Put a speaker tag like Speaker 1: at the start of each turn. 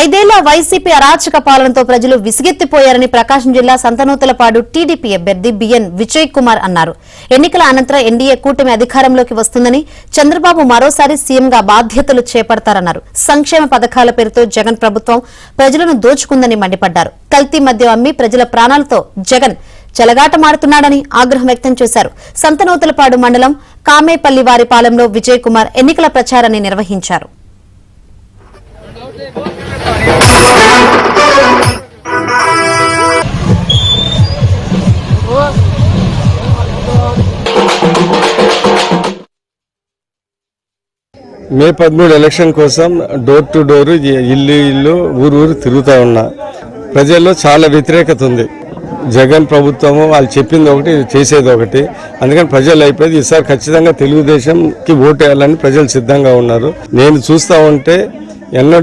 Speaker 1: ఐదేళ్ల వైసీపీ అరాచక పాలనతో ప్రజలు విసిగెత్తిపోయారని ప్రకాశం జిల్లా సంతనూతలపాడు టీడీపీ అభ్యర్థి బిఎన్ విజయ్ కుమార్ అన్నారు. ఎన్నికల అనంతరం ఎన్డీఏ కూటమి అధికారంలోకి వస్తుందని, చంద్రబాబు మరోసారి సీఎంగా బాధ్యతలు చేపడతారన్నారు. సంక్షేమ పథకాల పేరుతో జగన్ ప్రభుత్వం ప్రజలను దోచుకుందని మండిపడ్డారు. కల్తీ మద్యం అమ్మి ప్రజల ప్రాణాలతో జగన్ చెలగాటమాడుతున్నాడని ఆగ్రహం వ్యక్తం చేశారు. సంతనూతలపాడు మండలం కామేపల్లివారిపాలెంలో విజయ్ కుమార్ ఎన్నికల ప్రచారాన్ని నిర్వహించారు.
Speaker 2: మే 13 ఎలక్షన్ కోసం డోర్ టు డోర్, ఇల్లు ఊరు తిరుగుతా ఉన్నా. ప్రజల్లో చాలా వ్యతిరేకత ఉంది. జగన్ ప్రభుత్వము వాళ్ళు చెప్పింది ఒకటి, చేసేది ఒకటి. అందుకని ప్రజలు అయిపోయింది. ఈసారి ఖచ్చితంగా తెలుగుదేశంకి ఓటు వేయాలని ప్రజలు సిద్ధంగా ఉన్నారు. నేను చూస్తా ఉంటే ఎన్నో